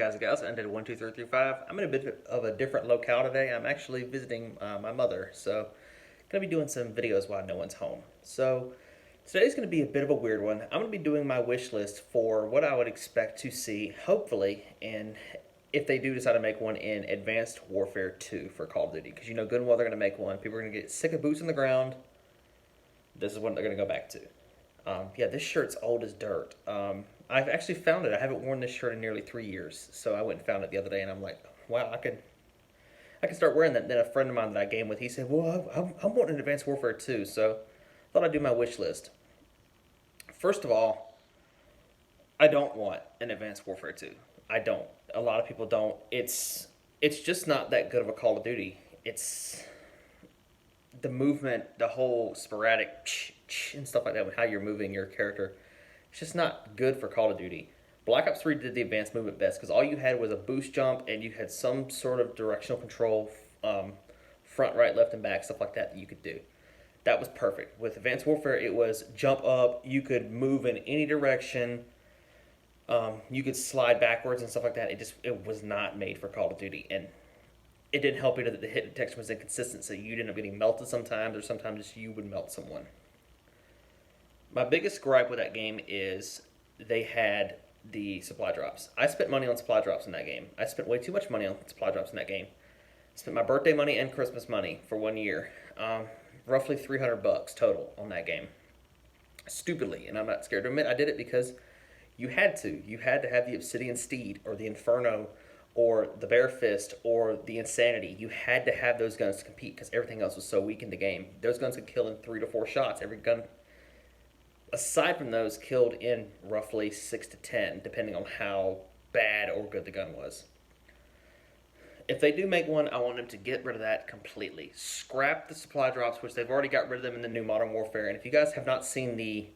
guys and gals, and did 1, 2, 3 through 5. I'm in a bit of a different locale today. I'm actually visiting my mother, so gonna be doing some videos while no one's home. So today's gonna be a bit of a weird one. I'm gonna be doing my wish list for what I would expect to see, hopefully, in if they do decide to make one in Advanced Warfare 2 for Call of Duty, because you know good and well they're gonna make one. People are gonna get sick of boots on the ground. This is what they're gonna go back to. Yeah, this shirt's old as dirt. I've actually found it. I haven't worn this shirt in nearly 3 years, so I went and found it the other day, and I'm like, wow, I could start wearing that. Then a friend of mine that I game with, he said, well, I'm wanting Advanced Warfare 2, so I thought I'd do my wish list. First of all, I don't want an Advanced Warfare 2. I don't. A lot of people don't. It's just not that good of a Call of Duty. It's the movement, the whole sporadic and stuff like that, with how you're moving your character. It's just not good for Call of Duty. Black Ops 3 did the advanced movement best because all you had was a boost jump and you had some sort of directional control, front, right, left, and back, stuff like that you could do. That was perfect. With Advanced Warfare, it was jump up, you could move in any direction, you could slide backwards and stuff like that. It was not made for Call of Duty, and it didn't help either that the hit detection was inconsistent, so you'd end up getting melted sometimes, or sometimes just you would melt someone. My biggest gripe with that game is they had the supply drops. I spent money on supply drops in that game. I spent way too much money on supply drops in that game. I spent my birthday money and Christmas money for 1 year. Roughly $300 total on that game. Stupidly, and I'm not scared to admit I did it because you had to. You had to have the Obsidian Steed or the Inferno or the Bare Fist or the Insanity. You had to have those guns to compete because everything else was so weak in the game. Those guns could kill in 3 to 4 shots. Every gun aside from those killed in roughly 6 to 10, depending on how bad or good the gun was. If they do make one, I want them to get rid of that completely. Scrap the supply drops, which they've already got rid of them in the new Modern Warfare. And if you guys have not seen the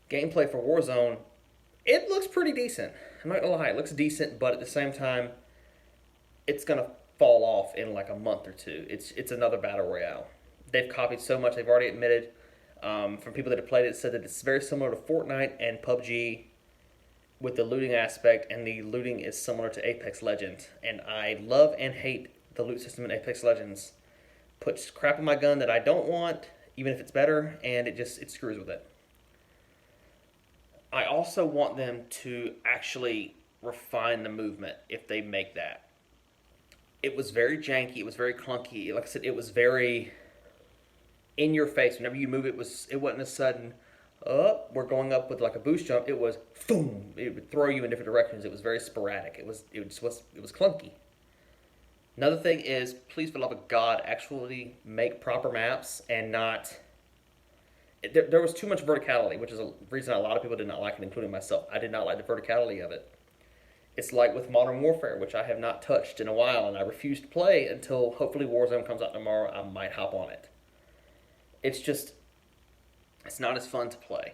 gameplay for Warzone, it looks pretty decent. I'm not gonna lie, it looks decent, but at the same time, it's gonna fall off in like a month or two. It's another battle royale. They've copied so much. They've already admitted. From people that have played it, said that it's very similar to Fortnite and PUBG with the looting aspect, and the looting is similar to Apex Legends. And I love and hate the loot system in Apex Legends. Puts crap on my gun that I don't want, even if it's better, and it screws with it. I also want them to actually refine the movement if they make that. It was very janky, it was very clunky. Like I said, it was very in your face. Whenever you move, it wasn't a sudden, we're going up with like a boost jump. It was boom. It would throw you in different directions. It was very sporadic. It was clunky. Another thing is, please, for the love of God, actually make proper maps and not. There was too much verticality, which is a reason a lot of people did not like it, including myself. I did not like the verticality of it. It's like with Modern Warfare, which I have not touched in a while, and I refuse to play until hopefully Warzone comes out tomorrow. I might hop on it. It's not as fun to play.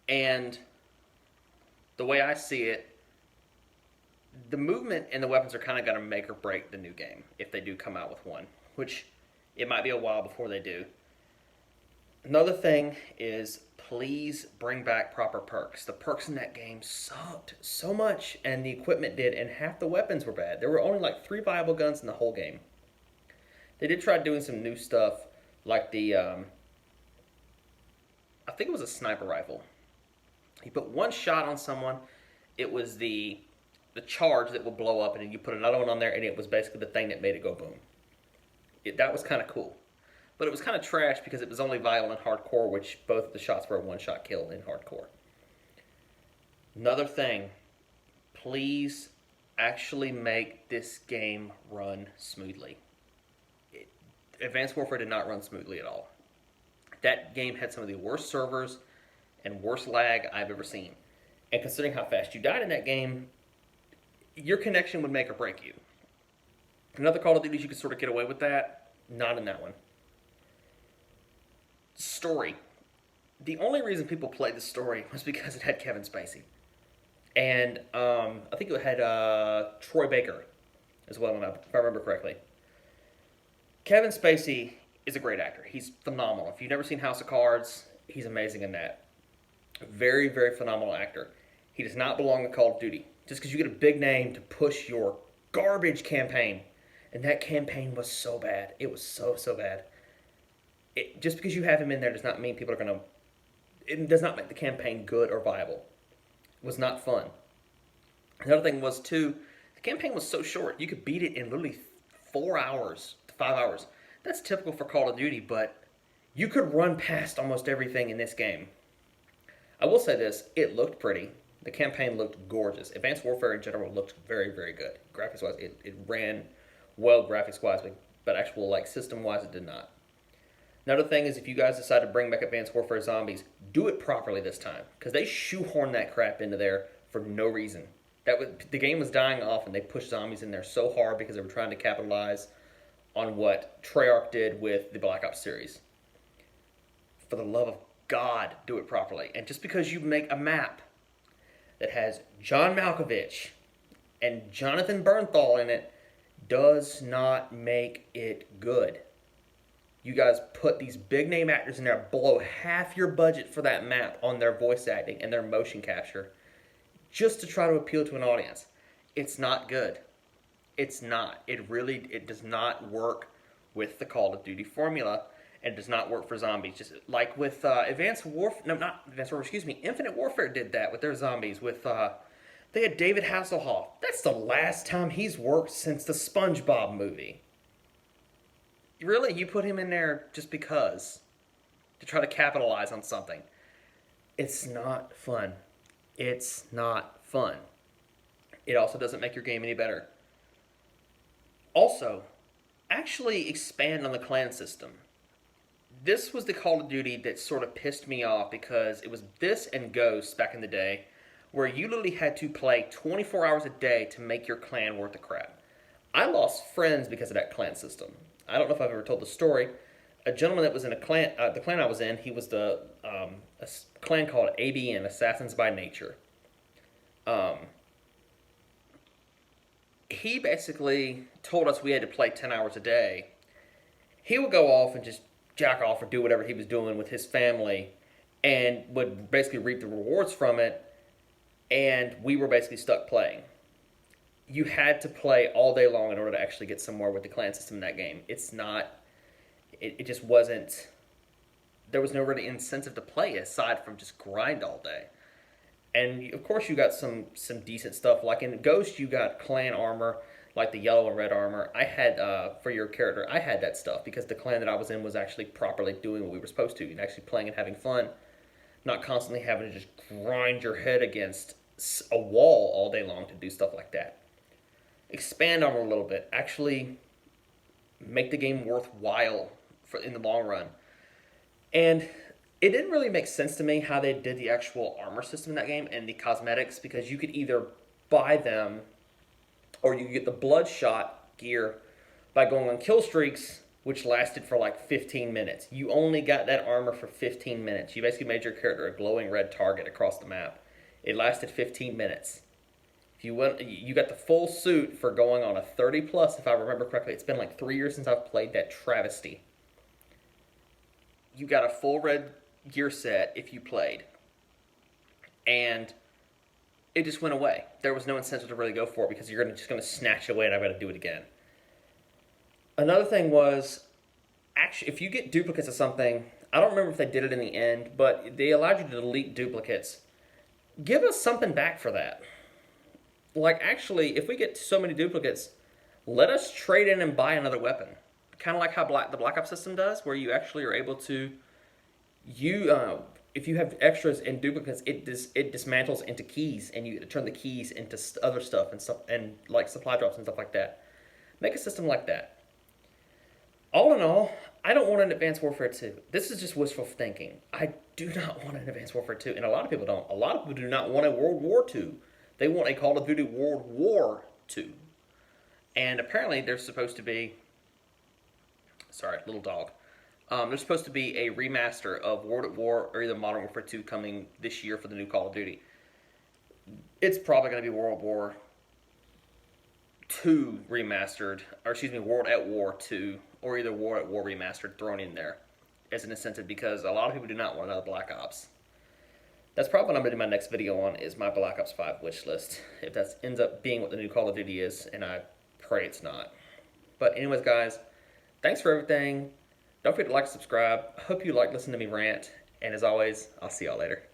And the way I see it, the movement and the weapons are kind of going to make or break the new game if they do come out with one, which it might be a while before they do. Another thing is, please bring back proper perks. The perks in that game sucked so much, and the equipment did, and half the weapons were bad. There were only like 3 viable guns in the whole game. They did try doing some new stuff, like the, I think it was a sniper rifle. You put one shot on someone, it was the charge that would blow up, and then you put another one on there, and it was basically the thing that made it go boom. That was kind of cool. But it was kind of trash because it was only viable in hardcore, which both of the shots were a one-shot kill in hardcore. Another thing, please actually make this game run smoothly. Advanced Warfare did not run smoothly at all. That game had some of the worst servers and worst lag I've ever seen. And considering how fast you died in that game, your connection would make or break you. In other Call of Duties, you could sort of get away with that. Not in that one. Story. The only reason people played the story was because it had Kevin Spacey. And I think it had Troy Baker as well, if I remember correctly. Kevin Spacey is a great actor. He's phenomenal. If you've never seen House of Cards, he's amazing in that. Very, very phenomenal actor. He does not belong in Call of Duty. just because you get a big name to push your garbage campaign. And that campaign was so bad. It was so, so bad. Just because you have him in there does not mean people are going to. It does not make the campaign good or viable. It was not fun. Another thing was, too, the campaign was so short. You could beat it in literally 4 hours to 5 hours. That's typical for Call of Duty, but you could run past almost everything in this game. I will say this, it looked pretty. The campaign looked gorgeous. Advanced Warfare in general looked very, very good. Graphics-wise, it ran well graphics-wise, but actual like system-wise, it did not. Another thing is if you guys decide to bring back Advanced Warfare Zombies, do it properly this time, because they shoehorned that crap into there for no reason. The game was dying off, and they pushed zombies in there so hard because they were trying to capitalize on what Treyarch did with the Black Ops series. For the love of God, do it properly. And just because you make a map that has John Malkovich and Jonathan Bernthal in it does not make it good. You guys put these big name actors in there, blow half your budget for that map on their voice acting and their motion capture just to try to appeal to an audience. It's not good. It's not. It does not work with the Call of Duty formula, and it does not work for zombies. Just like with Infinite Warfare did that with their zombies. They had David Hasselhoff. That's the last time he's worked since the SpongeBob movie. Really, you put him in there just because to try to capitalize on something. It's not fun. It's not fun. It also doesn't make your game any better. Also, actually expand on the clan system. This was the Call of Duty that sort of pissed me off because it was this and Ghost back in the day where you literally had to play 24 hours a day to make your clan worth a crap. I lost friends because of that clan system. I don't know if I've ever told the story. A gentleman that was in a clan, the clan I was in, he was a clan called ABN, Assassins by Nature. He basically told us we had to play 10 hours a day. He would go off and just jack off or do whatever he was doing with his family and would basically reap the rewards from it, and we were basically stuck playing. You had to play all day long in order to actually get somewhere with the clan system in that game. It just wasn't, there was no really incentive to play aside from just grind all day. And of course you got some decent stuff. Like in Ghost, you got clan armor, like the yellow and red armor. I had, for your character, I had that stuff because the clan that I was in was actually properly doing what we were supposed to and actually playing and having fun, not constantly having to just grind your head against a wall all day long to do stuff like that. Expand on it a little bit. Actually make the game worthwhile in the long run. And it didn't really make sense to me how they did the actual armor system in that game and the cosmetics, because you could either buy them or you could get the bloodshot gear by going on kill streaks, which lasted for like 15 minutes. You only got that armor for 15 minutes. You basically made your character a glowing red target across the map. It lasted 15 minutes. If you got the full suit for going on a 30 plus, if I remember correctly. It's been like 3 years since I've played that travesty. You got a full red gear set if you played. And it just went away. There was no incentive to really go for it because you're just going to snatch it away and I've got to do it again. Another thing was, actually, if you get duplicates of something, I don't remember if they did it in the end, but they allowed you to delete duplicates. Give us something back for that. Like, actually, if we get so many duplicates, let us trade in and buy another weapon. Kind of like how the Black Ops system does, where you actually are able to, if you have extras and duplicates, it dismantles into keys, and you turn the keys into other stuff and like supply drops and stuff like that. Make a system like that. All in all, I don't want an Advanced Warfare 2. This is just wishful thinking. I do not want an Advanced Warfare 2, and a lot of people don't. A lot of people do not want a World War 2. They want a Call of Duty World War 2. And apparently there's supposed to be, sorry, little dog. There's supposed to be a remaster of World at War or either Modern Warfare 2 coming this year for the new Call of Duty. It's probably going to be World War 2 remastered, or excuse me, World at War 2, or either War at War remastered thrown in there as an incentive because a lot of people do not want another Black Ops. That's probably what I'm gonna do my next video on is my Black Ops 5 wish list. If that ends up being what the new Call of Duty is, and I pray it's not. But anyways, guys, thanks for everything. Don't forget to like and subscribe. I hope you like listening to me rant. And as always, I'll see y'all later.